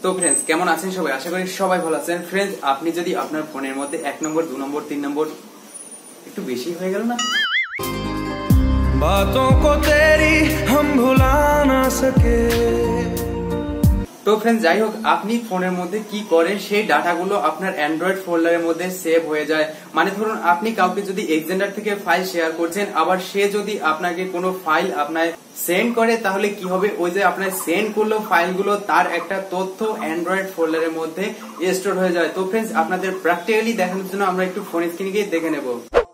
তো ফ্রেন্ডস কেমন আছেন সবাই? আশা করি সবাই ভালো আছেন। ফ্রেন্ডস আপনি যদি আপনার ফোনের মধ্যে 1 নম্বর 2 নম্বর 3 নম্বর একটু বেশি হয়ে গেল না, বাতোं को तेरी हम भुला ना सके। তো ফ্রেন্ডস যাই হোক, আপনি ফোনের মধ্যে কি করেন সেই ডাটাগুলো আপনার অ্যান্ড্রয়েড ফোল্ডারের মধ্যে সেভ হয়ে যায়। মানে ধরুন আপনি কাউকে যদি এক্সেন্ডার থেকে ফাইল শেয়ার করছেন, আবার সে যদি আপনাকে কোনো ফাইল আপনার সেন্ড করে, তাহলে কি হবে, ওই যে আপনার সেন্ড করলো ফাইলগুলো তার একটা তথ্য অ্যান্ড্রয়েড ফোল্ডারের মধ্যে স্টোর হয়ে যায়। তো ফ্রেন্ডস আপনাদের প্র্যাকটিক্যালি দেখানোর জন্য আমরা একটু ফোন স্ক্রিনে গিয়ে দেখে নেব।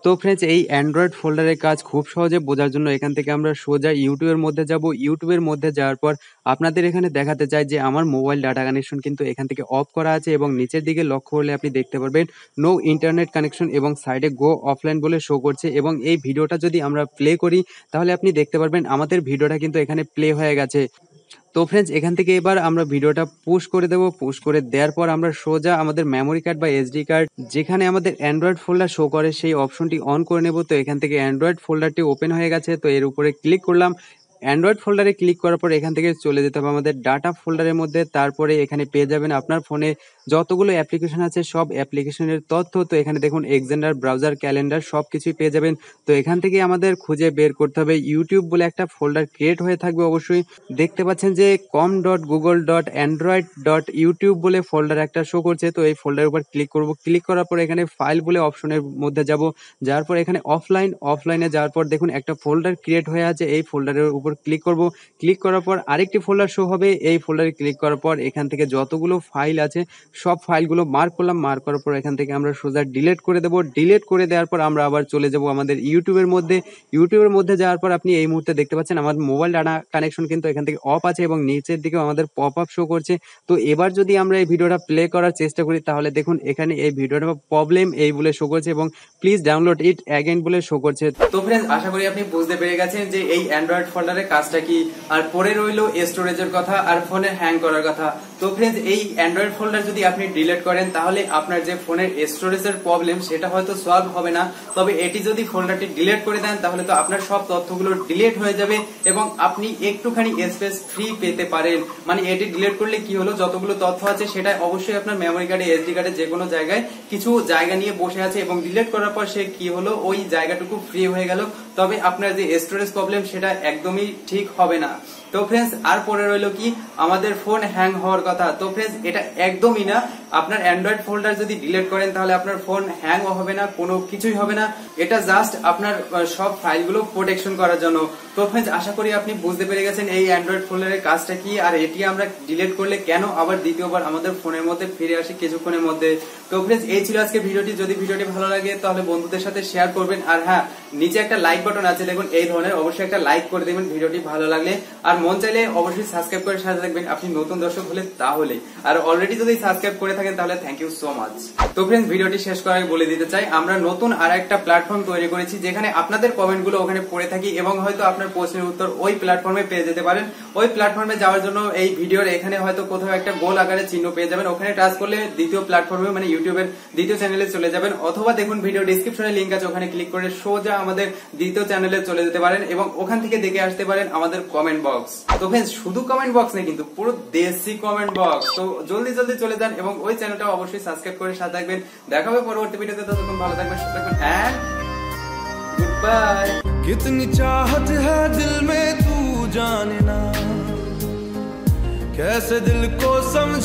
তো ফ্রেন্ডস এই অ্যান্ড্রয়েড ফোল্ডারের কাজ খুব সহজে বোঝার জন্য এখান থেকে আমরা সোজা ইউটিউবের মধ্যে যাব। ইউটিউবের মধ্যে যাওয়ার পর আপনাদের এখানে দেখাতে চাই যে আমার মোবাইল ডাটা কানেকশন কিন্তু এখান থেকে অফ করা আছে, এবং নিচের দিকে লক্ষ্য করলে আপনি দেখতে পারবেন নো ইন্টারনেট কানেকশন এবং সাইডে গো অফলাইন বলে শো করছে। এবং এই ভিডিওটা যদি আমরা প্লে করি তাহলে আপনি দেখতে পারবেন আমাদের ভিডিওটা কিন্তু এখানে প্লে হয়ে গেছে। তো ফ্রেন্ডস এখান থেকে এবার আমরা ভিডিওটা পুশ করে দেবো। পুশ করে দেওয়ার পর আমরা সোজা আমাদের মেমোরি কার্ড বা এসডি কার্ড যেখানে আমাদের অ্যান্ড্রয়েড ফোল্ডার শো করে সেই অপশনটি অন করে নেব। তো এখান থেকে অ্যান্ড্রয়েড ফোল্ডারটি ওপেন হয়ে গেছে, তো এর উপরে ক্লিক করলাম। অ্যান্ড্রয়েড ফোল্ডারে ক্লিক করার পর এখান থেকে চলে যেতে হবে আমাদের ডাটা ফোল্ডারের মধ্যে। তারপরে এখানে পেয়ে যাবেন আপনার ফোনে যতগুলো অ্যাপ্লিকেশন আছে সব অ্যাপ্লিকেশনের তথ্য। তো এখানে দেখুন এক্সেন্ডার, ব্রাউজার, ক্যালেন্ডার সব কিছুই পেয়ে যাবেন। তো এখান থেকে আমাদের খুঁজে বের করতে হবে ইউটিউব বলে একটা ফোল্ডার ক্রিয়েট হয়ে থাকবে অবশ্যই। দেখতে পাচ্ছেন যে com.google.android.youtube বলে ফোল্ডার একটা শো করছে। তো এই ফোল্ডারের উপর ক্লিক করব। ক্লিক করার পর এখানে ফাইল বলে অপশনের মধ্যে যাব। যাওয়ার পর এখানে অফলাইনে যাওয়ার পর দেখুন একটা ফোল্ডার ক্রিয়েট হয়ে আছে, এই ফোল্ডারের উপর ক্লিক করব। ক্লিক করার পর আরেকটি ফোল্ডার শো হবে। এই ফোল্ডারে ক্লিক করার পর এখান থেকে যতগুলো ফাইল আছে সব ফাইলগুলো মার্ক করলাম। মার্ক করার পর এখান থেকে আমরা সোজা ডিলিট করে দেব। ডিলিট করে দেওয়ার পর আমরা আবার চলে যাব আমাদের ইউটিউবের মধ্যে। ইউটিউবের মধ্যে যাওয়ার পর আপনি এই মুহূর্তে দেখতে পাচ্ছেন আমার মোবাইল ডাটা কানেকশন কিন্তু এখান থেকে অফ আছে এবং নিচের দিকেও আমাদের পপ আপ শো করছে। তো এবার যদি আমরা এই ভিডিওটা প্লে করার চেষ্টা করি তাহলে দেখুন এখানে এই ভিডিওটা প্রবলেম এই বলে শো করছে এবং প্লিজ ডাউনলোড ইট অ্যাগেন বলে শো করছে। তো ফ্রেন্ডস আশা করি আপনি বুঝতে পেরে গেছেন যে এই অ্যান্ড্রয়েড ফোল্ডারের কাজটা কি। আর পরে রইলো স্টোরেজের কথা আর ফোনের হ্যাং করার কথা। তো ফ্রেন্ডস এই অ্যান্ড্রয়েড ফোল্ডার যদি আপনি ডিলিট করেন তাহলে আপনার যে ফোনের স্টোরেজের প্রবলেম সেটা হয়তো সলভ হবে না, তবে এটি যদি ফোল্ডারটি ডিলিট করে দেন তাহলে তো আপনার সব তথ্যগুলো ডিলিট হয়ে যাবে এবং আপনি একটুখানি স্পেস ফ্রি পেতে পারেন। মানে এটি ডিলিট করলে কি হলো, যতগুলো তথ্য আছে সেটা অবশ্যই আপনার মেমোরি কার্ডে, এসডি কার্ডে যে কোনো জায়গায় কিছু জায়গা নিয়ে বসে আছে এবং ডিলিট করার পর সে কি হলো ওই জায়গাটুকু ফ্রি হয়ে গেল, তবে আপনার যে স্টোরেজ প্রবলেম সেটা একদমই ঠিক হবে না। তো ফ্রেন্ডস আর পরে রইলো কি আমাদের ফোন হ্যাং হওয়ার কথা। তো ফ্রেন্ডস এটা একদমই না, আপনার অ্যান্ড্রয়েড ফোল্ডার যদি ডিলিট করেন তাহলে আপনার ফোন হ্যাংও হবে না, কোনো কিছুই হবে না। এটা জাস্ট আপনার সব ফাইলগুলো প্রোটেকশন করার জন্য। তো ফ্রেন্ডস আশা করি আপনি বুঝতে পেরে গেছেন এই অ্যান্ড্রয়েড ফোল্ডারের কাজটা কি আর এটি আমরা ডিলিট করলে কেন আবার দ্বিতীয়বার আমাদের ফোনের মধ্যে ফিরে আসে কিছুক্ষণের মধ্যে। তো ফ্রেন্ডস এই ছিল আজকে ভিডিওটি। যদি ভিডিওটি ভালো লাগে তাহলে বন্ধুদের সাথে শেয়ার করবেন। আর হ্যাঁ, নিচে একটা লাইক বাটন আছে দেখুন এই ধরনের, অবশ্যই একটা লাইক করে দেবেন ভিডিওটি ভালো লাগলে। আর মন চাইলে অবশ্যই সাবস্ক্রাইব করে সাথে থাকবেন আপনি নতুন দর্শক হলে তাহলে। আর অলরেডি যদি সাবস্ক্রাইব করে থাকেন তাহলে থ্যাংক ইউ সো মাচ। তো ফ্রেন্ডস ভিডিওটি শেষ করার আগে বলে দিতে চাই আমরা নতুন আর একটা প্ল্যাটফর্ম তৈরি করেছি যেখানে আপনাদের কমেন্টগুলো ওখানে পড়ে থাকি এবং হয়তো আপনার প্রশ্নের উত্তর ওই প্ল্যাটফর্মে পেয়ে যেতে পারেন। ওই প্ল্যাটফর্মে যাওয়ার জন্য এই ভিডিওর এখানে হয়তো কোথাও একটা গোল আকারে চিহ্ন পেয়ে যাবেন, ওখানে টাচ করলে দ্বিতীয় প্ল্যাটফর্মে মানে ইউটিউবের দ্বিতীয় চ্যানেলে চলে যাবেন। অথবা দেখুন ভিডিও ডেসক্রিপশনে লিংক আছে, ওখানে ক্লিক করে সোজা আমাদের দ্বিতীয় চ্যানেলে চলে যেতে পারেন এবং ওখান থেকে দেখে আসতে পারেন আমাদের কমেন্ট বক্স। তো ফ্রেন্ডস শুধু কমেন্ট বক্স নেই কিন্তু পুরো দেশি কমেন্ট বক্স। তো জলদি চলে যান এবং ওই চ্যানেলটা অবশ্যই সাবস্ক্রাইব করে সাথে থাকবেন। দেখা হবে পরবর্তী ভিডিওতে, ততক্ষণ ভালো থাকবেন, সুস্থ থাকবেন এন্ড গুড বাই। कितनी चाहत है दिल में तू जाने ना, कैसे दिल को समझ